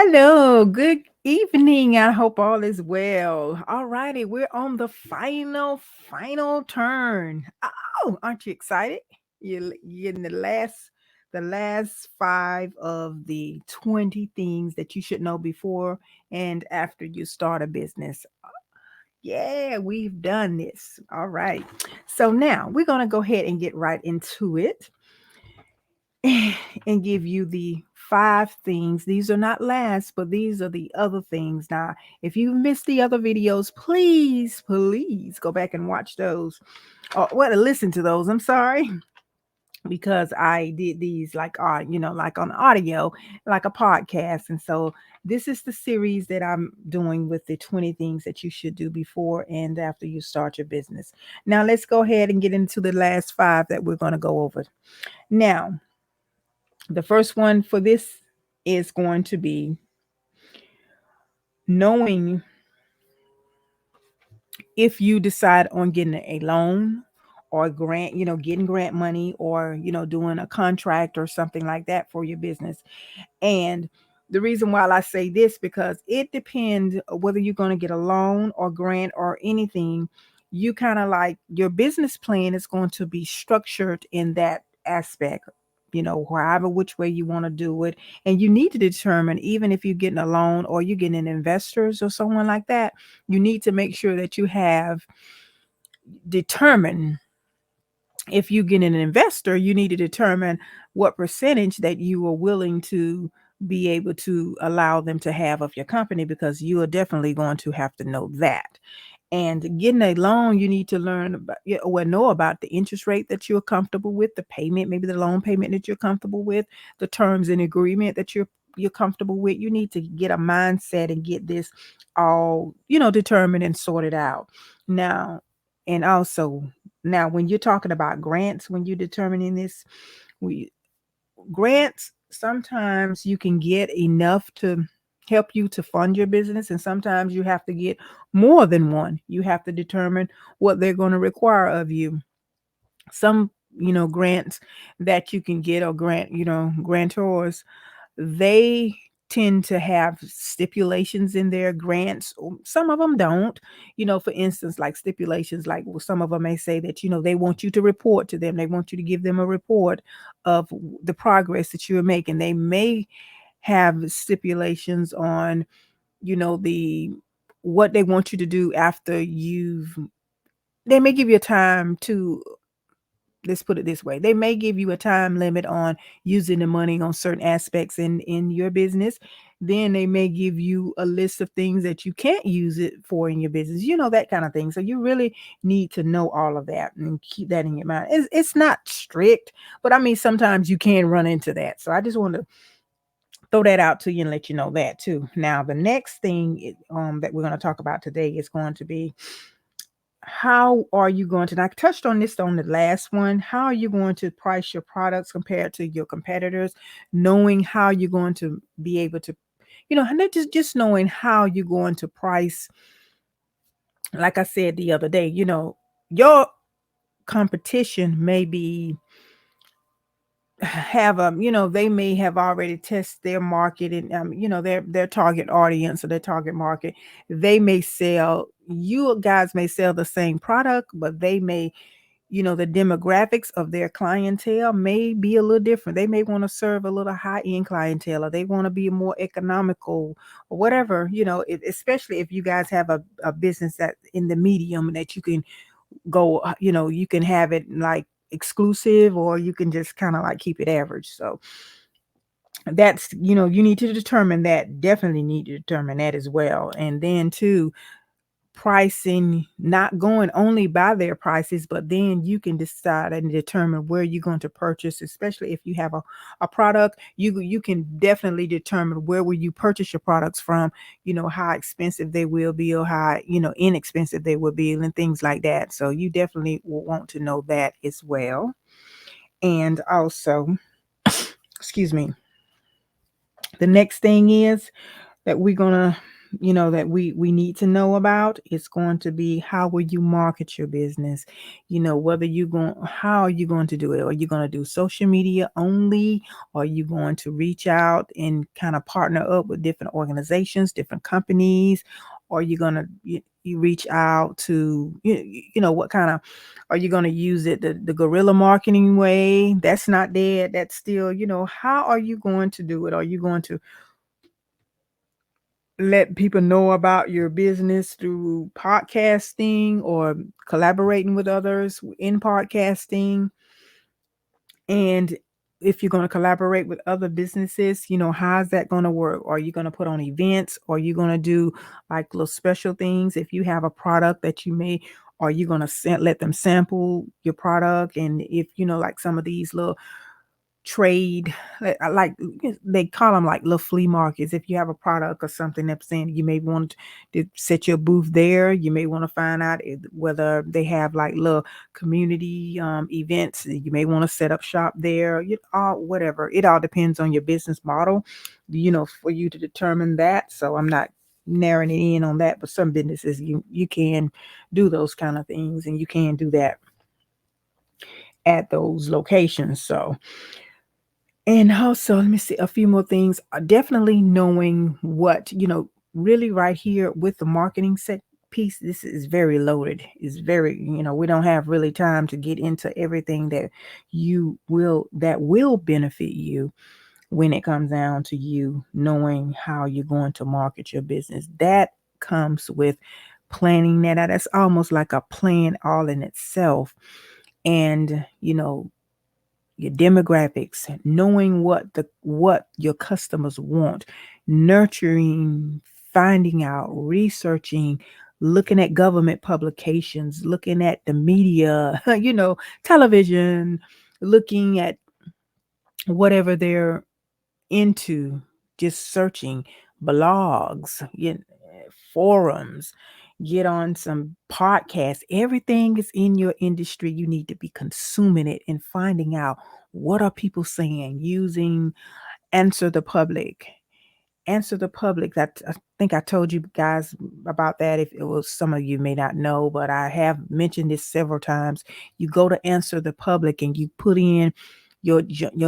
Hello, good evening. I hope all is well. All righty, we're on the final turn. Oh, aren't you excited? You're in the last five of the 20 things that you should know before and after you start a business. Yeah, we've done this. All right. So now we're going to go ahead and get right into it and give you the five things. These are not last, but these are the other things. Now, if you missed the other videos, please go back and watch those. Or well, listen to those. I'm sorry. Because I did these like on audio, like a podcast. And so this is the series that I'm doing with the 20 things that you should do before and after you start your business. Now, let's go ahead and get into the last five that we're going to go over. Now, the first one for this is going to be knowing if you decide on getting a loan or a grant, getting grant money or, doing a contract or something like that for your business. And the reason why I say this, because it depends whether you're going to get a loan or grant or anything. You kind of like your business plan is going to be structured in that aspect, however which way you want to do it. And you need to determine, even if you're getting a loan or you're getting investors or someone like that, you need to make sure that you have determined. If you get an investor, you need to determine what percentage that you are willing to be able to allow them to have of your company, because you are definitely going to have to know that. And getting a loan, you need to learn about, or know about the interest rate that you're comfortable with, the payment, maybe the loan payment that you're comfortable with, the terms and agreement that you're comfortable with. You need to get a mindset and get this all, determined and sorted out. Now, and also now when you're talking about grants, when you're determining this, we grants, sometimes you can get enough to help you to fund your business, and sometimes you have to get more than one. You have to determine what they're going to require of you. Some, grants that you can get, or grantors, they tend to have stipulations in their grants. Some of them don't. For instance, like stipulations, like, well, some of them may say that, they want you to report to them. They want you to give them a report of the progress that you're making. They may have stipulations on, the what they want you to do after they may give you a time to, let's put it this way, they may give you a time limit on using the money on certain aspects in your business. Then they may give you a list of things that you can't use it for in your business, that kind of thing. So you really need to know all of that and keep that in your mind. It's not strict, but I mean, sometimes you can run into that. So I just want to throw that out to you and let you know that too. Now, the next thing that we're going to talk about today is going to be, how are you going to, and I touched on this on the last one, how are you going to price your products compared to your competitors? Knowing how you're going to be able to, and not just knowing how you're going to price. Like I said the other day, your competition may be have they may have already tested their market, and their target audience, or their target market. They may sell, you guys may sell the same product, but they may, the demographics of their clientele may be a little different. They may want to serve a little high end clientele, or they want to be more economical, or whatever, especially if you guys have a business that in the medium, that you can go, you can have it like exclusive, or you can just kind of like keep it average. So that's, you need to determine that, definitely need to determine that as well. And then too, pricing, not going only by their prices, but then you can decide and determine where you're going to purchase. Especially if you have a product, you can definitely determine where will you purchase your products from, how expensive they will be, or how, inexpensive they will be, and things like that. So you definitely will want to know that as well. And also, excuse me, the next thing is that we're gonna that we need to know about, it's going to be how will you market your business? Whether how are you going to do it? Are you going to do social media only? Are you going to reach out and kind of partner up with different organizations, different companies? Are you going to you reach out to what kind of, are you going to use it the guerrilla marketing way? That's not dead. That's still, how are you going to do it? Are you going to let people know about your business through podcasting or collaborating with others in podcasting? And if you're going to collaborate with other businesses, how's that going to work? Are you going to put on events? Are you going to do like little special things? If you have a product that you may, are you going to let them sample your product? And if, like some of these little trade, like they call them like little flea markets. If you have a product or something that's saying, you may want to set your booth there. You may want to find out whether they have like little community events. You may want to set up shop there. Whatever, it all depends on your business model, for you to determine that. So I'm not narrowing it in on that, but some businesses you can do those kind of things, and you can do that at those locations. So, and also, let me see a few more things. Definitely knowing what, really right here with the marketing set piece, this is very loaded. It's very, we don't have really time to get into everything that will benefit you when it comes down to you knowing how you're going to market your business. That comes with planning that out. That's almost like a plan all in itself. And, your demographics, knowing what your customers want, nurturing, finding out, researching, looking at government publications, looking at the media, television, looking at whatever they're into, just searching blogs, forums, get on some podcasts. Everything is in your industry. You need to be consuming it and finding out what are people saying, using answer the public. Answer the public. That, I think I told you guys about that. If it was, some of you may not know, but I have mentioned this several times. You go to answer the public and you put in your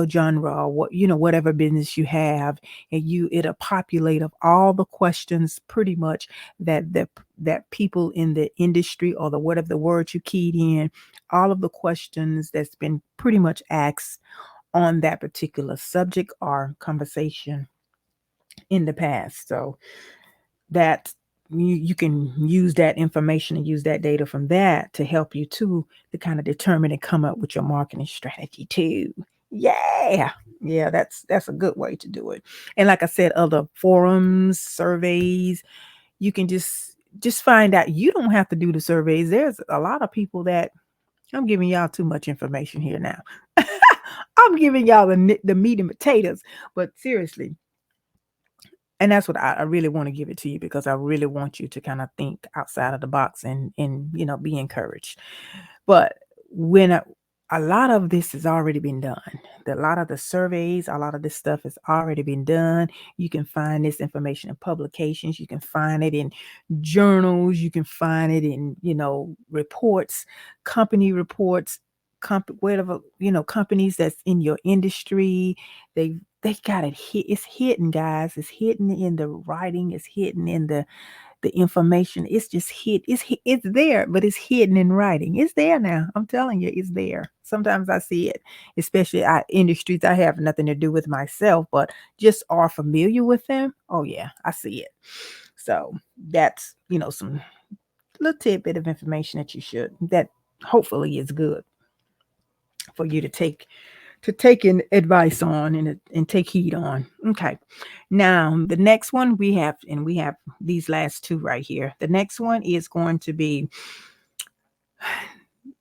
genre, or whatever business you have, and it'll populate of all the questions pretty much that people in the industry, or the whatever the word you keyed in, all of the questions that's been pretty much asked on that particular subject or conversation in the past. So that you can use that information and use that data from that to help you to kind of determine and come up with your marketing strategy too. Yeah. Yeah, that's a good way to do it. And like I said, other forums, surveys, you can just find out. You don't have to do the surveys. There's a lot of people that, I'm giving y'all too much information here now. I'm giving y'all the meat and potatoes, but seriously, and that's what I really want to give it to you, because I really want you to kind of think outside of the box and be encouraged. But when a lot of this has already been done, a lot of the surveys, a lot of this stuff has already been done. You can find this information in publications. You can find it in journals. You can find it in reports, company reports, whatever, companies that's in your industry. They got it hit. It's hidden, guys. It's hidden in the writing. It's hidden in the information. It's just it's there, but it's hidden in writing. It's there now. I'm telling you, it's there. Sometimes I see it, especially industries I have nothing to do with myself, but just are familiar with them. Oh yeah, I see it. So that's some little tidbit of information that hopefully is good for you to take in advice on and take heed on. Okay. Now, the next one we have these last two right here. The next one is going to be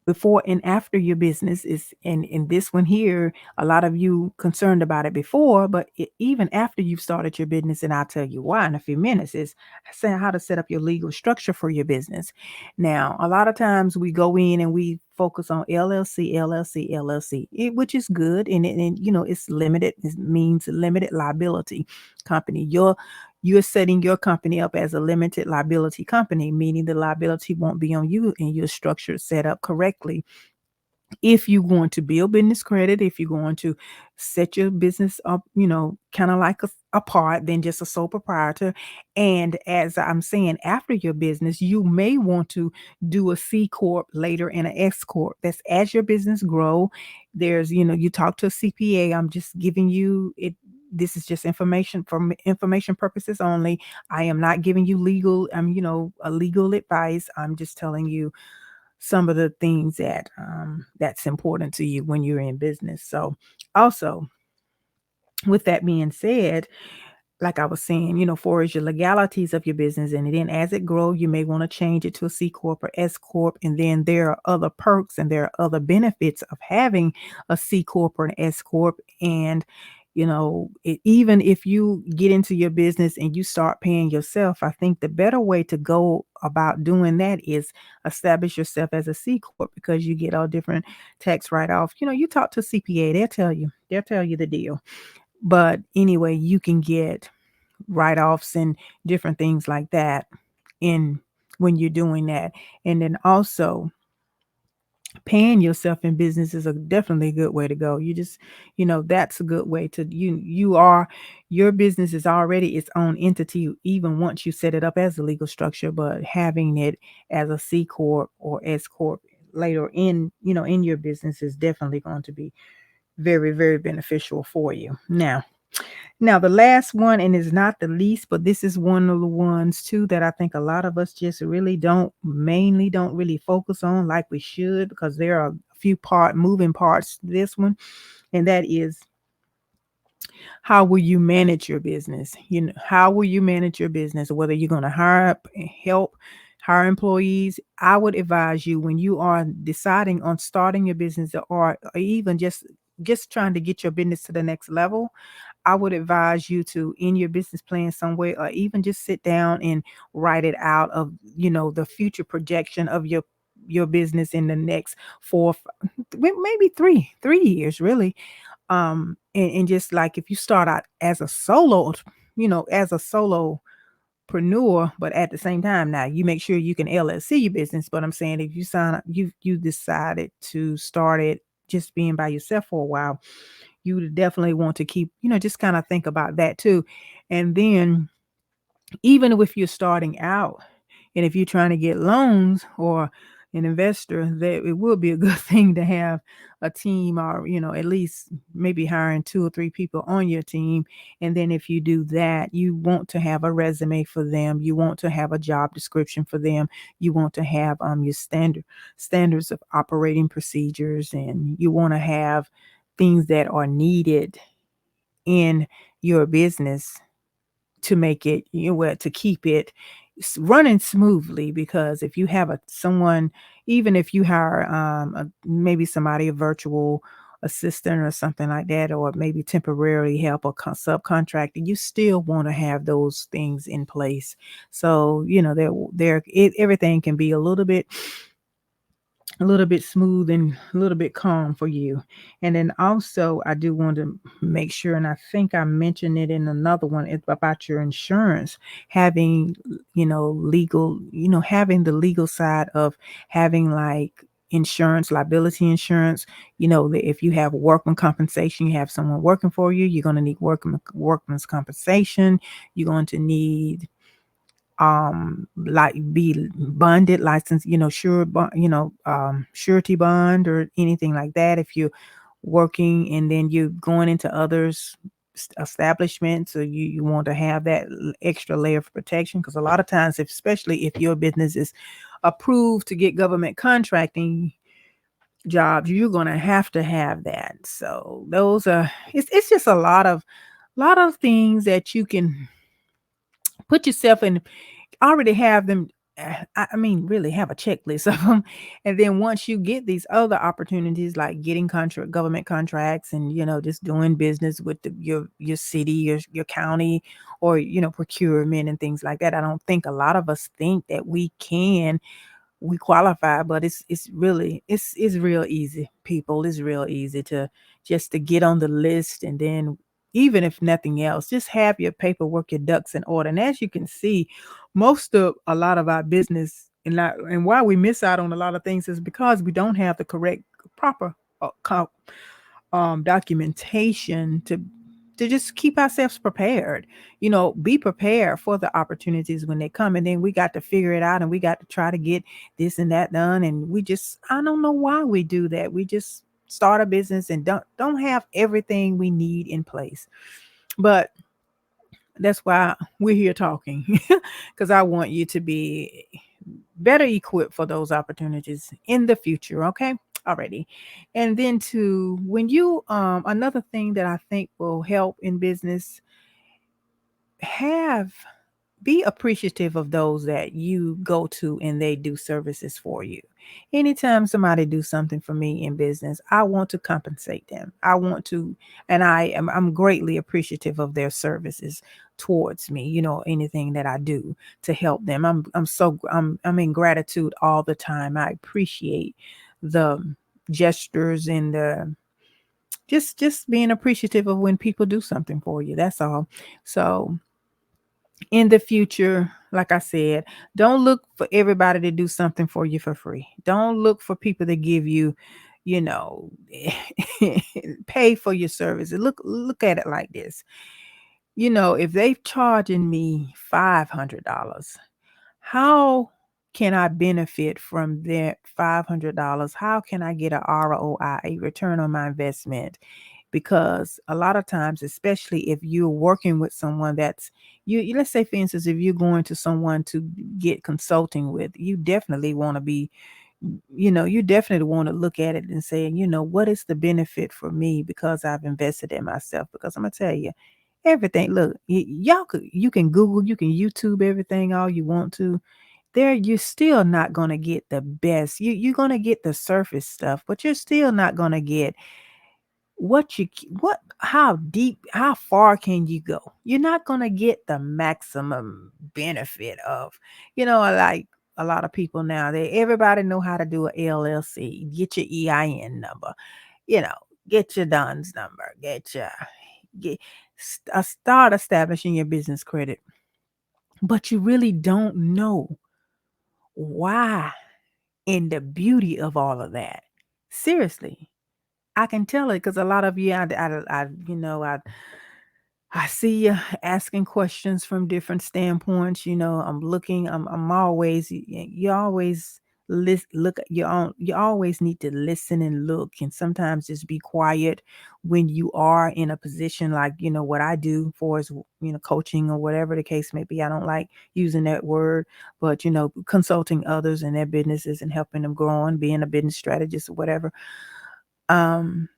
before and after your business is, and in this one here, a lot of you concerned about it before, but even after you've started your business, and I'll tell you why in a few minutes, is saying how to set up your legal structure for your business. Now, a lot of times we go in and we focus on LLC, LLC, LLC, which is good. And it's limited. It means limited liability company. You're setting your company up as a limited liability company, meaning the liability won't be on you and you're structured, set up correctly. If you're going to build business credit, if you're going to set your business up, kind of like apart than just a sole proprietor. And as I'm saying, after your business, you may want to do a C corp later and an S corp. That's as your business grow. There's, you talk to a CPA. I'm just giving you it. This is just information for information purposes only. I am not giving you legal, a legal advice. I'm just telling you some of the things that's important to you when you're in business. So also, with that being said, like I was saying, for as your legalities of your business, and then as it grow, you may want to change it to a C corp or S corp, and then there are other perks and there are other benefits of having a C corp or an S corp. And even if you get into your business and you start paying yourself, I think the better way to go about doing that is establish yourself as a C corp, because you get all different tax write-off. You talk to a CPA, they'll tell you the deal. But anyway, you can get write-offs and different things like that in when you're doing that. And then also, paying yourself in business is definitely a good way to go. You just, that's a good way to your business is already its own entity even once you set it up as a legal structure, but having it as a C corp or S corp later in your business is definitely going to be very, very beneficial for you. Now, the last one, and is not the least, but this is one of the ones too that I think a lot of us just really don't really focus on like we should, because there are a few moving parts to this one, and that is, how will you manage your business? How will you manage your business? Whether you're going to hire employees. I would advise you, when you are deciding on starting your business, or even just trying to get your business to the next level, I would advise you to, in your business plan somewhere, or even just sit down and write it out of, the future projection of your business in the next maybe three years, really. And just like, if you start out as a solopreneur, but at the same time, now you make sure you can LLC your business. But I'm saying, if you sign up, you decided to start it just being by yourself for a while, you would definitely want to keep, just kind of think about that too. And then, even if you're starting out, and if you're trying to get loans or an investor, that it would be a good thing to have a team, or at least maybe hiring 2 or 3 people on your team. And then, if you do that, you want to have a resume for them, you want to have a job description for them, you want to have your standards of operating procedures, and you want to have things that are needed in your business to make it, to keep it running smoothly. Because if you have someone, even if you hire maybe somebody, a virtual assistant or something like that, or maybe temporarily help a subcontractor, you still want to have those things in place. So everything can be a little bit smooth and a little bit calm for you. And then also, I do want to make sure, and I think I mentioned it in another one, it's about your insurance, having, having the legal side of having, like, insurance, liability insurance. If you have workman compensation, you have someone working for you, you're going to need workman's compensation. You're going to need like be bonded, licensed, surety bond or anything like that. If you're working and then you're going into others establishments, so you want to have that extra layer of protection, because a lot of times, especially if your business is approved to get government contracting jobs, you're going to have that. So those are it's just a lot of things that you can put yourself in, already have them. I mean, really have a checklist of them. And then, once you get these other opportunities, like getting government contracts, and just doing business with your city, your county, or procurement and things like that. I don't think a lot of us think that we can we qualify, but it's really it's real easy, people. It's real easy to just to get on the list, and then even if nothing else, just have your paperwork, your ducks in order. And as you can see, most of a lot of our business and why we miss out on a lot of things is because we don't have the correct proper documentation to just keep ourselves prepared. Be prepared for the opportunities when they come, and then we got to figure it out, and we got to try to get this and that done. And I don't know why we do that. We just start a business and don't have everything we need in place. But that's why we're here talking, because I want you to be better equipped for those opportunities in the future. Okay. Alrighty. And then to when you another thing that I think will help in business, have be appreciative of those that you go to and they do services for you. Anytime somebody do something for me in business, I want to compensate them. I want to, and I'm greatly appreciative of their services towards me. Anything that I do to help them. I'm in gratitude all the time. I appreciate the gestures and the just being appreciative of when people do something for you. That's all. So in the future, like I said, don't look for everybody to do something for you for free. Don't look for people to give you, you know, pay for your services. Look at it like this. If they charging me $500, how can I benefit from that $500? How can I get a ROI, a return on my investment? Because a lot of times, especially if you're working with someone that's let's say, for instance, if you're going to someone to get consulting with, you definitely want to look at it and say, what is the benefit for me because I've invested in myself? Because I'm gonna tell you, everything, look, you can Google, you can YouTube everything all you want to. There, you're still not gonna get the best. You're gonna get the surface stuff, but you're still not gonna get how deep, how far can you go? You're not going to get the maximum benefit of, like a lot of people now, everybody know how to do a LLC, get your EIN number, you know, get your DUNS number, get, start establishing your business credit, but you really don't know why and the beauty of all of that. Seriously, I can tell it because a lot of you, I see you asking questions from different standpoints. I'm looking. I'm always. You always look. You always need to listen and look, and sometimes just be quiet when you are in a position like what I do for as coaching or whatever the case may be. I don't like using that word, but consulting others in their businesses and helping them grow on, being a business strategist or whatever. Um,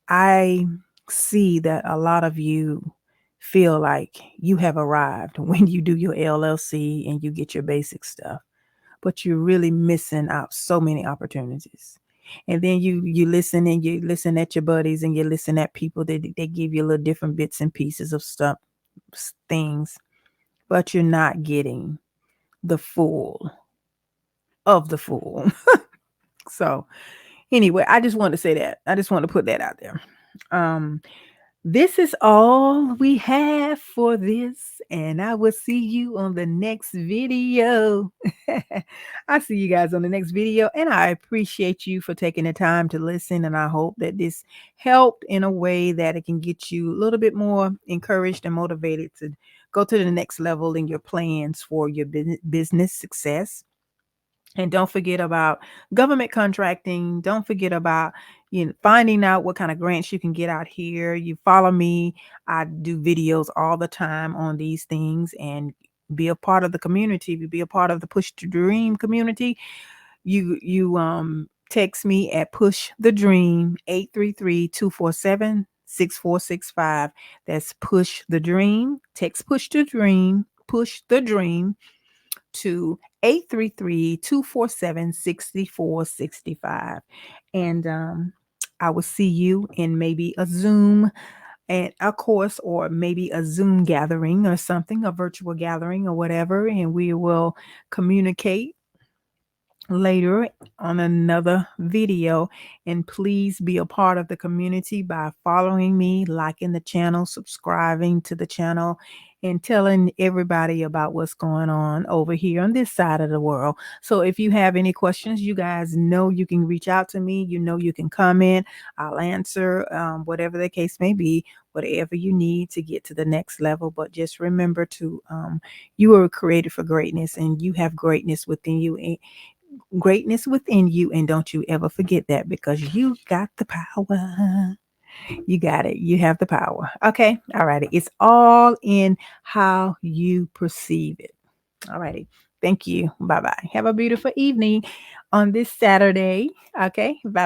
I see that a lot of you feel like you have arrived when you do your LLC and you get your basic stuff, but you're really missing out so many opportunities. And then you listen at your buddies and you listen at people that they give you little different bits and pieces of stuff, things, but you're not getting the full of the full. So anyway, I just want to say that. I just want to put that out there. Um, This is all we have for this, and I will see you on the next video. I'll see you guys on the next video, and I appreciate you for taking the time to listen, and I hope that this helped in a way that it can get you a little bit more encouraged and motivated to go to the next level in your plans for your business success. And don't forget about government contracting. Don't forget about finding out what kind of grants you can get out here. You follow me. I do videos all the time on these things, and be a part of the community. Be a part of the Push to Dream community. You text me at Push the Dream 833-247-6465. That's Push the Dream. Text Push the Dream to 833-247-6465. And I will see you in maybe a Zoom and a course, or maybe a Zoom gathering or something, a virtual gathering or whatever, and we will communicate later on another video. And please be a part of the community by following me, liking the channel, subscribing to the channel, and telling everybody about what's going on over here on this side of the world. So if you have any questions, you guys know you can reach out to me. You know you can comment. I'll answer whatever the case may be, whatever you need to get to the next level. But just remember to you were created for greatness, and you have greatness within you. Greatness within you, and don't you ever forget that, because you got the power. You got it. You have the power. Okay. All righty. It's all in how you perceive it. All righty. Thank you. Bye bye. Have a beautiful evening on this Saturday. Okay. Bye.